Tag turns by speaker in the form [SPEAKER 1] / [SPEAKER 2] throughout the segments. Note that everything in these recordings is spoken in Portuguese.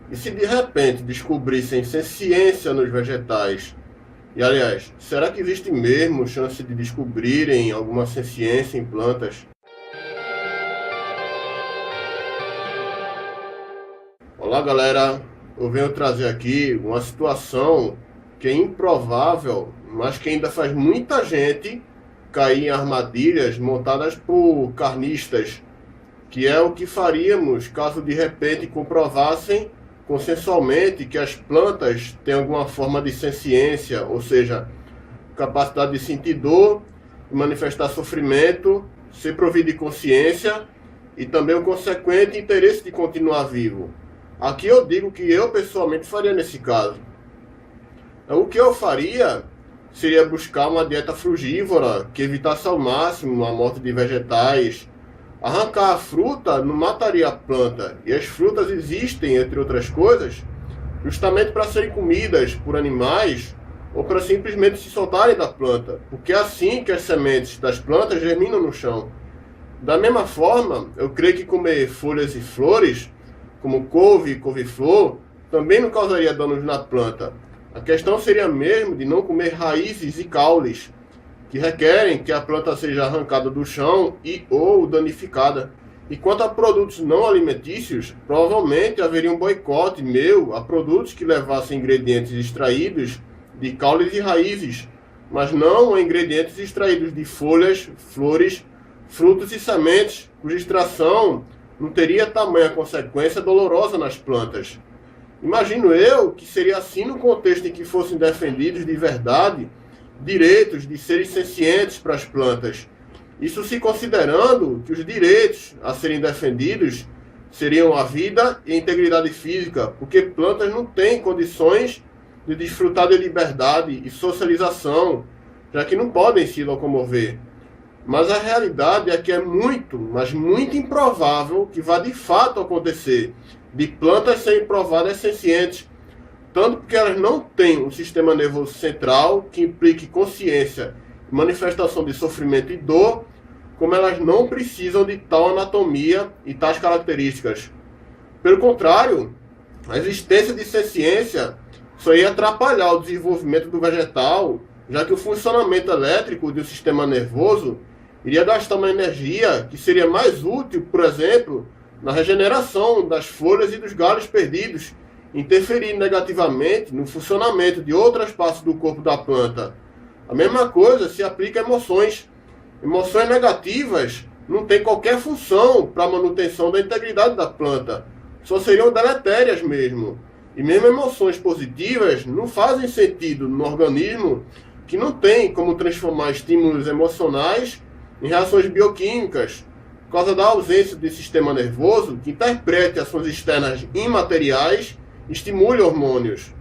[SPEAKER 1] E se de repente descobrissem ciência nos vegetais? E aliás, será que existe mesmo chance de descobrirem alguma ciência em plantas? Olá galera, eu venho trazer aqui uma situação que é improvável, mas que ainda faz muita gente cair em armadilhas montadas por carnistas, que é o que faríamos caso de repente comprovassem consensualmente que as plantas têm alguma forma de senciência, ou seja, capacidade de sentir dor, manifestar sofrimento, ser provido de consciência e também o consequente interesse de continuar vivo. Aqui eu digo que eu pessoalmente faria nesse caso. O que eu faria seria buscar uma dieta frugívora que evitasse ao máximo a morte de vegetais. Arrancar a fruta não mataria a planta, e as frutas existem, entre outras coisas, justamente para serem comidas por animais ou para simplesmente se soltarem da planta, porque é assim que as sementes das plantas germinam no chão. Da mesma forma, eu creio que comer folhas e flores, como couve e couve-flor, também não causaria danos na planta. A questão seria mesmo de não comer raízes e caules, que requerem que a planta seja arrancada do chão e ou danificada. E quanto a produtos não alimentícios, provavelmente haveria um boicote meu a produtos que levassem ingredientes extraídos de caules e raízes, mas não a ingredientes extraídos de folhas, flores, frutos e sementes, cuja extração não teria tamanha consequência dolorosa nas plantas. Imagino eu que seria assim no contexto em que fossem defendidos de verdade direitos de seres sencientes para as plantas. Isso se considerando que os direitos a serem defendidos seriam a vida e a integridade física, porque plantas não têm condições de desfrutar de liberdade e socialização, já que não podem se locomover. Mas a realidade é que é muito, mas muito improvável que vá de fato acontecer, de plantas serem provadas sencientes, tanto porque elas não têm um sistema nervoso central que implique consciência e manifestação de sofrimento e dor, como elas não precisam de tal anatomia e tais características. Pelo contrário, a existência de senciência só ia atrapalhar o desenvolvimento do vegetal, já que o funcionamento elétrico do sistema nervoso iria gastar uma energia que seria mais útil, por exemplo, na regeneração das folhas e dos galhos perdidos, interferindo negativamente no funcionamento de outras partes do corpo da planta. A mesma coisa se aplica a emoções. Emoções negativas não têm qualquer função para a manutenção da integridade da planta, só seriam deletérias mesmo. E mesmo emoções positivas não fazem sentido no organismo que não tem como transformar estímulos emocionais em reações bioquímicas, por causa da ausência de sistema nervoso que interprete ações externas imateriais e estimule hormônios.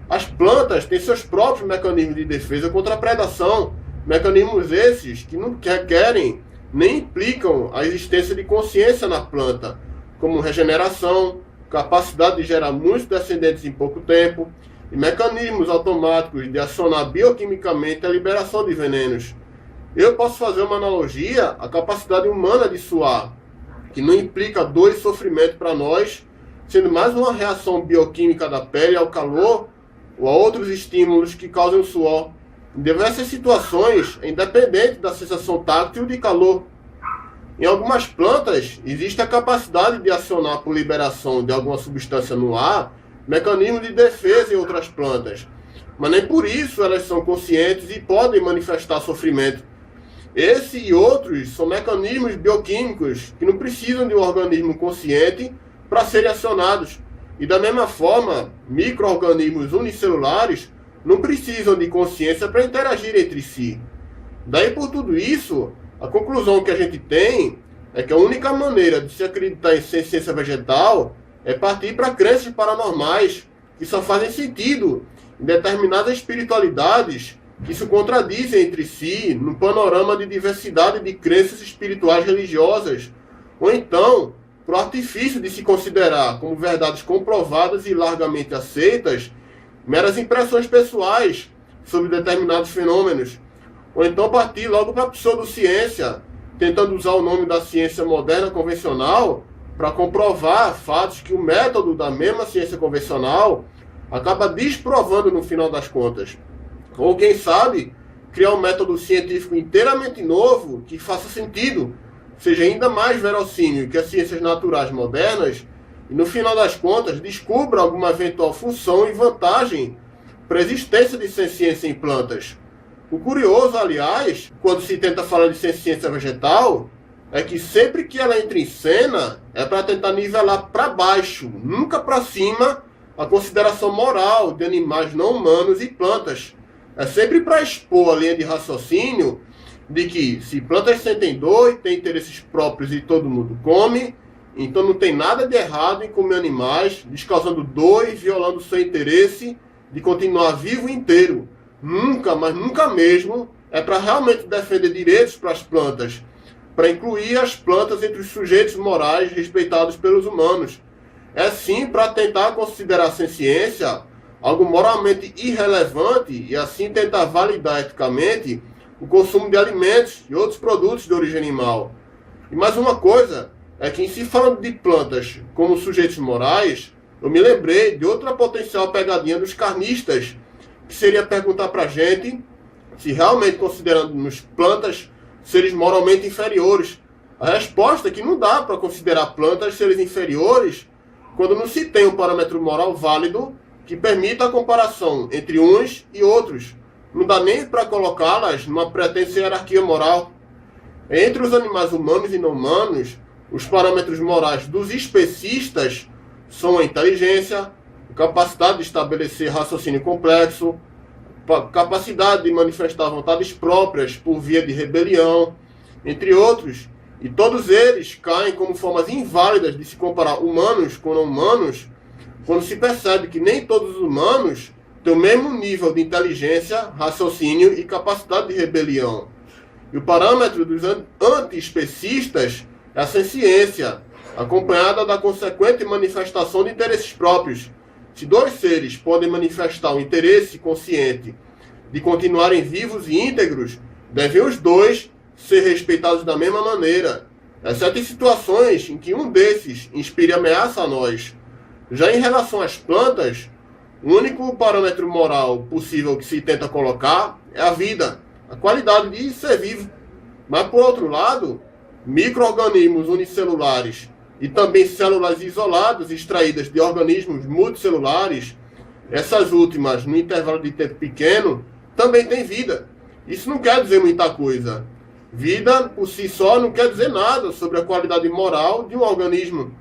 [SPEAKER 1] As plantas têm seus próprios mecanismos de defesa contra a predação, mecanismos esses que não requerem nem implicam a existência de consciência na planta, como regeneração, capacidade de gerar muitos descendentes em pouco tempo, e mecanismos automáticos de acionar bioquimicamente a liberação de venenos. Eu posso fazer uma analogia à capacidade humana de suar, que não implica dor e sofrimento para nós, sendo mais uma reação bioquímica da pele ao calor ou a outros estímulos que causam suor. Em diversas situações, é independente da sensação táctil de calor. Em algumas plantas, existe a capacidade de acionar por liberação de alguma substância no ar, mecanismos de defesa em outras plantas. Mas nem por isso elas são conscientes e podem manifestar sofrimento. Esse e outros são mecanismos bioquímicos que não precisam de um organismo consciente para serem acionados. E da mesma forma, micro-organismos unicelulares não precisam de consciência para interagir entre si. Daí por tudo isso, a conclusão que a gente tem é que a única maneira de se acreditar em ciência vegetal é partir para crenças paranormais, que só fazem sentido em determinadas espiritualidades que se contradizem entre si no panorama de diversidade de crenças espirituais religiosas, ou então, por artifício de se considerar como verdades comprovadas e largamente aceitas, meras impressões pessoais sobre determinados fenômenos, ou então partir logo para a pseudociência, tentando usar o nome da ciência moderna convencional para comprovar fatos que o método da mesma ciência convencional acaba desprovando no final das contas. Ou quem sabe, criar um método científico inteiramente novo que faça sentido, seja ainda mais verossímil que as ciências naturais modernas e no final das contas descubra alguma eventual função e vantagem para a existência de ciência em plantas. O curioso, aliás, quando se tenta falar de ciência vegetal, é que sempre que ela entra em cena, é para tentar nivelar para baixo, nunca para cima, a consideração moral de animais não humanos e plantas. É sempre para expor a linha de raciocínio de que se plantas sentem dor e têm interesses próprios e todo mundo come, então não tem nada de errado em comer animais, lhes causando dor e violando seu interesse de continuar vivo inteiro. Nunca, mas nunca mesmo, é para realmente defender direitos para as plantas, para incluir as plantas entre os sujeitos morais respeitados pelos humanos. É sim para tentar considerar sem ciência algo moralmente irrelevante e assim tentar validar eticamente o consumo de alimentos e outros produtos de origem animal. E mais uma coisa, é que em se falando de plantas como sujeitos morais, eu me lembrei de outra potencial pegadinha dos carnistas, que seria perguntar para a gente se realmente consideramos plantas seres moralmente inferiores. A resposta é que não dá para considerar plantas seres inferiores quando não se tem um parâmetro moral válido que permita a comparação entre uns e outros. Não dá nem para colocá-las numa pretensa hierarquia moral. Entre os animais humanos e não humanos, os parâmetros morais dos especistas são a inteligência, a capacidade de estabelecer raciocínio complexo, capacidade de manifestar vontades próprias por via de rebelião, entre outros. E todos eles caem como formas inválidas de se comparar humanos com não humanos, quando se percebe que nem todos os humanos têm o mesmo nível de inteligência, raciocínio e capacidade de rebelião. E o parâmetro dos anti-especistas é a ciência, acompanhada da consequente manifestação de interesses próprios. Se dois seres podem manifestar o interesse consciente de continuarem vivos e íntegros, devem os dois ser respeitados da mesma maneira, exceto em situações em que um desses inspire ameaça a nós. Já em relação às plantas, o único parâmetro moral possível que se tenta colocar é a vida, a qualidade de ser vivo. Mas, por outro lado, micro-organismos unicelulares e também células isoladas extraídas de organismos multicelulares, essas últimas, no intervalo de tempo pequeno, também têm vida. Isso não quer dizer muita coisa. Vida, por si só, não quer dizer nada sobre a qualidade moral de um organismo.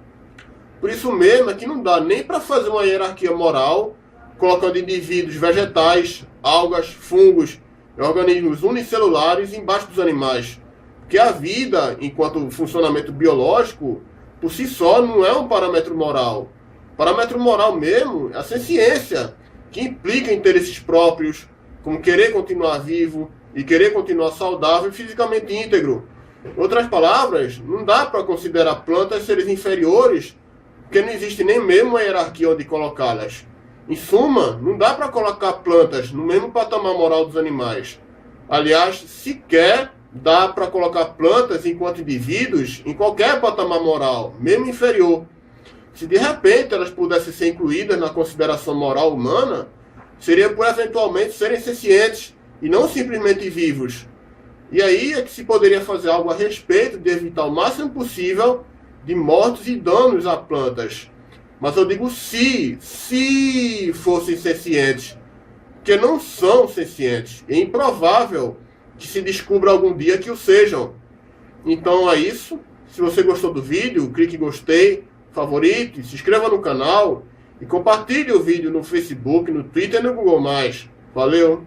[SPEAKER 1] Por isso mesmo é que não dá nem para fazer uma hierarquia moral, colocando indivíduos vegetais, algas, fungos e organismos unicelulares embaixo dos animais. Porque a vida, enquanto funcionamento biológico, por si só não é um parâmetro moral. O parâmetro moral mesmo é a ciência, que implica interesses próprios, como querer continuar vivo e querer continuar saudável e fisicamente íntegro. Em outras palavras, não dá para considerar plantas seres inferiores, porque não existe nem mesmo uma hierarquia onde colocá-las. Em suma, não dá para colocar plantas no mesmo patamar moral dos animais. Aliás, sequer dá para colocar plantas enquanto indivíduos em qualquer patamar moral, mesmo inferior. Se de repente elas pudessem ser incluídas na consideração moral humana, seria por eventualmente serem sencientes e não simplesmente vivos. E aí é que se poderia fazer algo a respeito de evitar o máximo possível de mortes e danos a plantas. Mas eu digo se fossem sencientes, porque não são sencientes. É improvável que se descubra algum dia que o sejam. Então é isso. Se você gostou do vídeo, clique em gostei, favorite, se inscreva no canal e compartilhe o vídeo no Facebook, no Twitter e no Google+. Valeu!